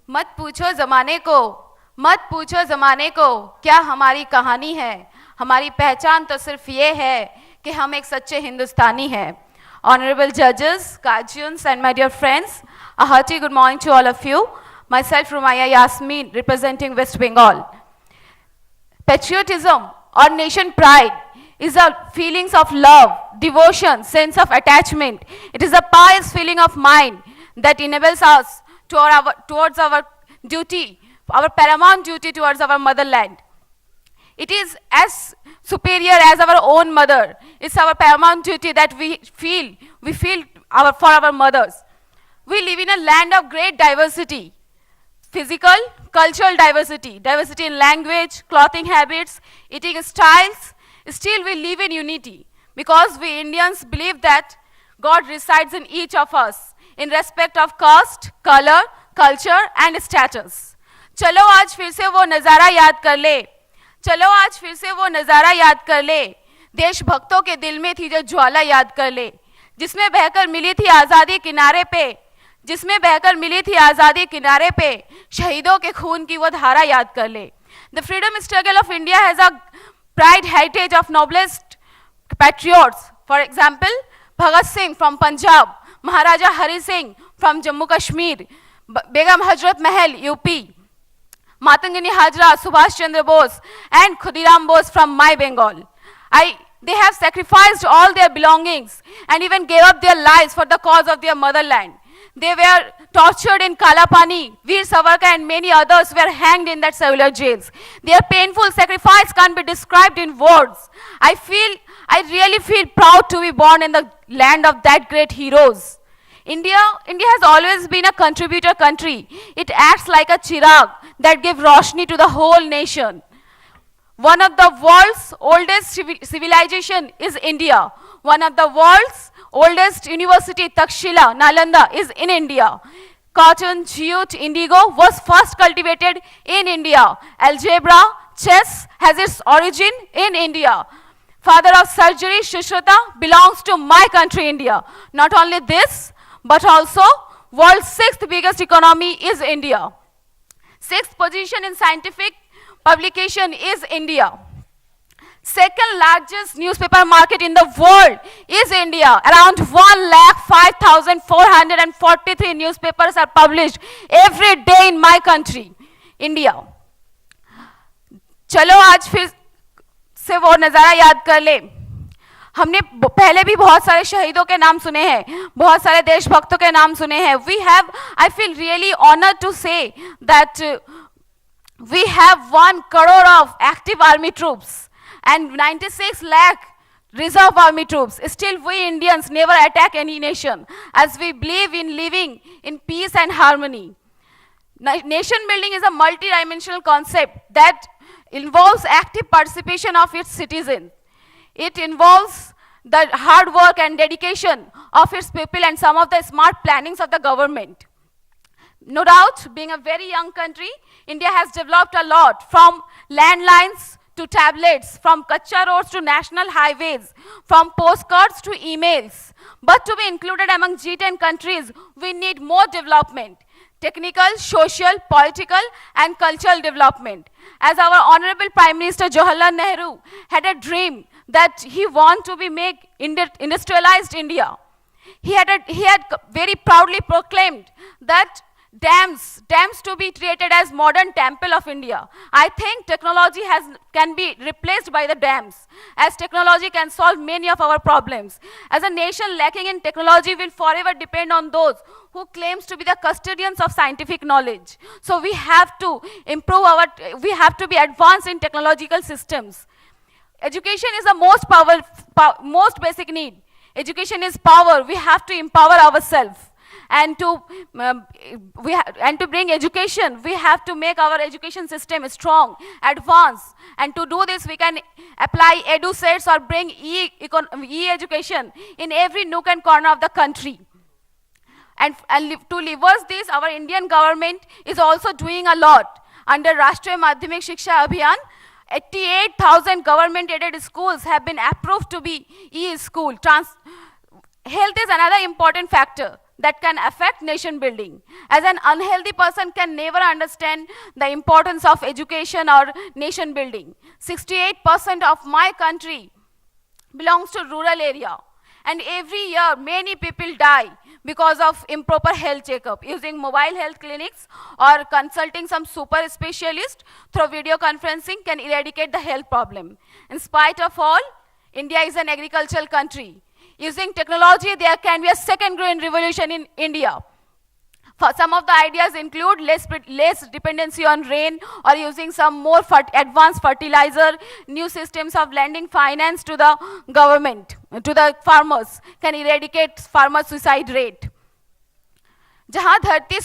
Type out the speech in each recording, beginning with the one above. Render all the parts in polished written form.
मत पूछो ज़माने को, मत पूछो ज़माने को क्या हमारी कहानी है। हमारी पहचान तो सिर्फ ये है कि हम एक सच्चे हिंदुस्तानी हैं। Honorable judges, guardians and my dear friends, a hearty good morning to all of you. Myself Rumaya Yasmin, representing West Bengal. Patriotism or nation pride is a feelings of love, devotion, sense of attachment. It is a pious feeling of mind that enables us towards our duty, our paramount duty towards our motherland. It is as superior as our own mother. It's our paramount duty that we feel for our mothers. We live in a land of great diversity, physical, cultural diversity, diversity in language, clothing habits, eating styles. Still we live in unity because we Indians believe that God resides in each of us in respect of caste, color, culture and status. चलो आज फिर से वो नज़ारा याद कर ले, चलो आज फिर से वो नज़ारा याद कर ले, देशभक्तों के दिल में थी जो ज्वाला याद कर ले, जिसमें बहकर मिली थी आज़ादी किनारे पे, जिसमें बहकर मिली थी आज़ादी किनारे पे, शहीदों के खून की वो धारा याद कर ले. The freedom struggle of India has a pride heritage of noblest patriots. For example, Bhagat Singh from Punjab, Maharaja Hari Singh from Jammu Kashmir, Begum Hazrat Mahal, UP, Matangini Hajra, Subhash Chandra Bose and Khudiram Bose from my Bengal. They have sacrificed all their belongings and even gave up their lives for the cause of their motherland. They were tortured in Kalapani. Veer Savarkar and many others were hanged in that cellular jails. Their painful sacrifice can't be described in words. I really feel proud to be born in the land of that great heroes. India has always been a contributor country. It acts like a chirag that gives roshni to the whole nation. One of the world's oldest civilization is India. One of the world's oldest university, Takshila, Nalanda, is in India. Cotton, jute, indigo was first cultivated in India. Algebra, chess has its origin in India. Father of surgery, Shushruta, belongs to my country, India. Not only this, but also world's sixth biggest economy is India. Sixth position in scientific publication is India. Second largest newspaper market in the world is India. Around 1,05,443 newspapers are published every day in my country, India. चलो आज फिर से वो नज़ारा याद कर ले. हमने पहले भी बहुत सारे शहीदों के नाम सुने हैं, बहुत सारे देशभक्तों के नाम सुने हैं. I feel really honored to say that we have 1 crore of active army troops and 96 lakh reserve army troops. Still we Indians never attack any nation as we believe in living in peace and harmony. Nation building is a multi-dimensional concept that involves active participation of its citizens. It involves the hard work and dedication of its people and some of the smart plannings of the government. No doubt, being a very young country, India has developed a lot, from landlines to tablets, from Kachcha roads to national highways, from postcards to emails. But to be included among G10 countries, we need more development. Technical, social, political and cultural development. As our Honorable Prime Minister Jawaharlal Nehru had a dream that he wanted to make industrialized India. He had very proudly proclaimed that dams to be treated as modern temple of India. I think technology can be replaced by the dams, as technology can solve many of our problems. As a nation lacking in technology will forever depend on those who claims to be the custodians of scientific knowledge. So we have to we have to be advanced in technological systems. Education is the most basic need. Education is power. We have to empower ourselves. And to bring education, we have to make our education system strong, advanced. And to do this, we can apply EduSets or bring e-education in every nook and corner of the country. And to reverse this, our Indian government is also doing a lot. Under Rashtriya Madhyamik Shiksha Abhiyan, 88,000 government-aided schools have been approved to be e-school. Health is another important factor. that can affect nation building. As an unhealthy person can never understand the importance of education or nation building. 68% of my country belongs to rural area, and every year many people die because of improper health checkup. Using mobile health clinics or consulting some super specialist through video conferencing can eradicate the health problem. In spite of all, India is an agricultural country. Using technology, there can be a second green revolution in India. For some of the ideas include less dependency on rain, or using some more advanced fertilizer, new systems of lending finance to the government, to the farmers, can eradicate farmer suicide rate. जहाँ धरती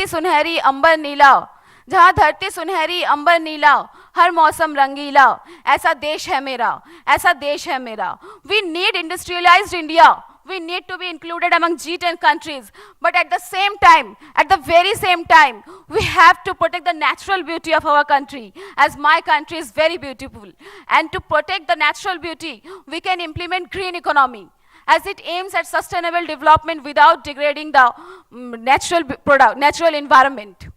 सुनहरी अंबर नीला, जहाँ धरती सुनहरी अंबर नीला, हर मौसम रंगीला, ऐसा देश है मेरा, ऐसा देश है मेरा. We need industrialized India. We need to be included among G10 countries. But at the same time, at the very same time, we have to protect the natural beauty of our country, as my country is very beautiful. And to protect the natural beauty, we can implement green economy, as it aims at sustainable development without degrading the natural environment.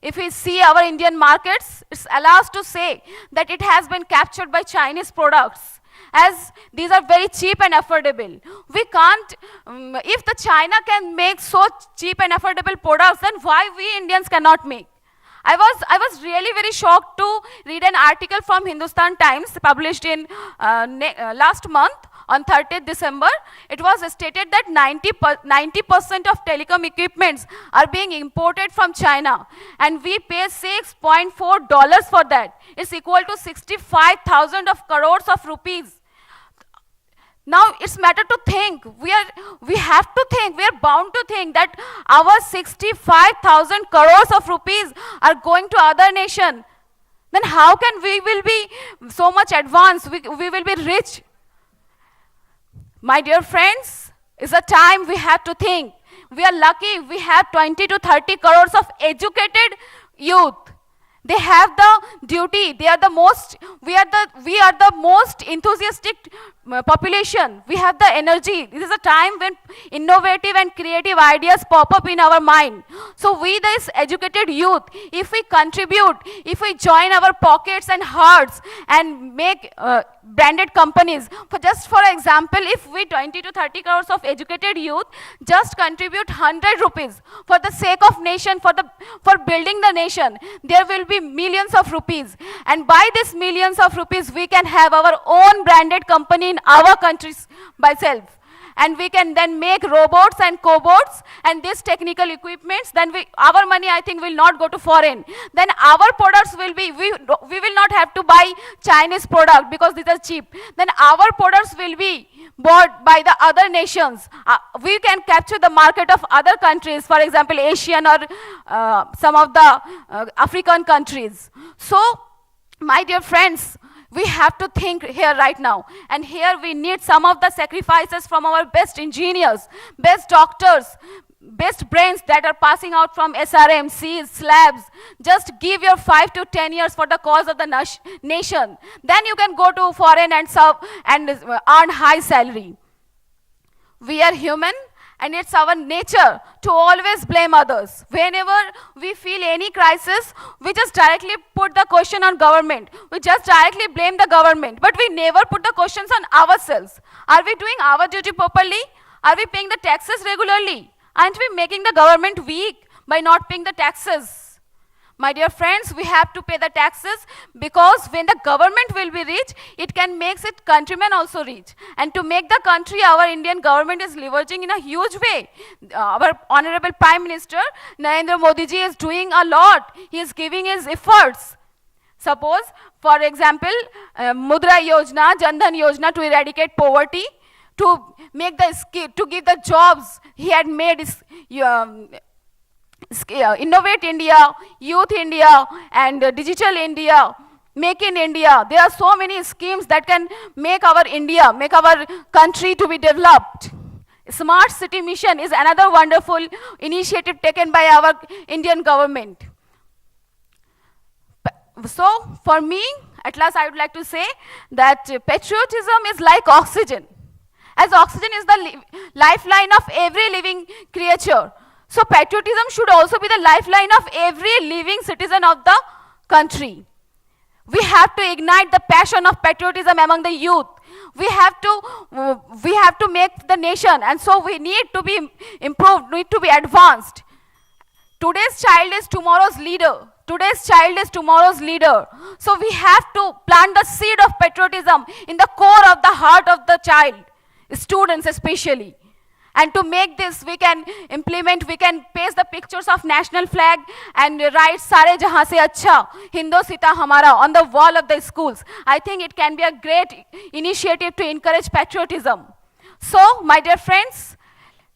If we see our Indian markets, it's allowed to say that it has been captured by Chinese products, as these are very cheap and affordable. We can't, if the China can make so cheap and affordable products, then why we Indians cannot make? I was really very shocked to read an article from Hindustan Times published in last month on 30th December. It was stated that 90% of telecom equipments are being imported from China, and we pay $6.4 for that. It's equal to 65,000 of crores of rupees. Now it's matter to think. We have to think. We are bound to think that our 65,000 crores of rupees are going to other nation. Then how can we will be so much advanced? We will be rich. My dear friends, it's a time we have to think. We are lucky we have 20 to 30 crores of educated youth. They have the duty. They are the most. We are the most enthusiastic population. We have the energy. This is a time when innovative and creative ideas pop up in our mind. So we, this educated youth, if we contribute, if we join our pockets and hearts and make branded companies, for example, if we 20 to 30 crores of educated youth just contribute 100 rupees for the sake of nation, for building the nation, there will be millions of rupees. And by this millions of rupees, we can have our own branded company in our countries by self. And we can then make robots and cobots and these technical equipments. Then our money, I think, will not go to foreign. Then our products will be, we will not have to buy Chinese product because these are cheap. Then our products will be bought by the other nations. We can capture the market of other countries, for example, Asian or some of the African countries. So, my dear friends, we have to think here right now. And here we need some of the sacrifices from our best engineers, best doctors, best brains that are passing out from SRM, Cs, slabs. Just give your 5 to 10 years for the cause of the nation. Then you can go to foreign and serve and earn high salary. We are human, and it's our nature to always blame others. Whenever we feel any crisis, we just directly put the question on government. We just directly blame the government, but we never put the questions on ourselves. Are we doing our duty properly? Are we paying the taxes regularly? Aren't we making the government weak by not paying the taxes? My dear friends, we have to pay the taxes, because when the government will be rich, it can make its countrymen also rich. And to make the country, our Indian government is leveraging in a huge way. Our Honorable Prime Minister, Narendra Modi ji, is doing a lot. He is giving his efforts. Suppose, for example, Mudra Yojana, Jan Dhan Yojana to eradicate poverty, to make to give the jobs he had made Innovate India, Youth India, and Digital India, Make in India. There are so many schemes that can make our India, make our country to be developed. Smart City Mission is another wonderful initiative taken by our Indian government. So, for me, at last I would like to say that patriotism is like oxygen. as oxygen is the lifeline of every living creature. So patriotism should also be the lifeline of every living citizen of the country. We have to ignite the passion of patriotism among the youth. We have to make the nation, and so we need to be improved, need to be advanced. Today's child is tomorrow's leader. Today's child is tomorrow's leader. So we have to plant the seed of patriotism in the core of the heart of the child, students especially. And to make this, we can paste the pictures of national flag and write "Sare Jahan se Acha, Hindosita Hamara" on the wall of the schools. I think it can be a great initiative to encourage patriotism. So, my dear friends,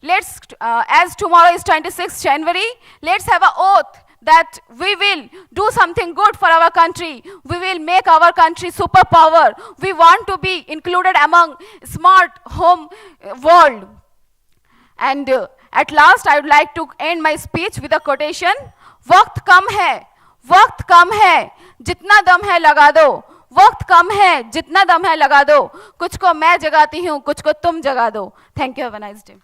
let's, as tomorrow is 26th January, let's have an oath that we will do something good for our country. We will make our country superpower. We want to be included among smart home world. And at last, I would like to end my speech with a quotation. वक्त कम है, जितना दम है लगा दो. वक्त कम है, जितना दम है लगा दो. कुछ को मैं जगाती हूँ, कुछ को तुम जगा दो. Thank you. Have a nice day.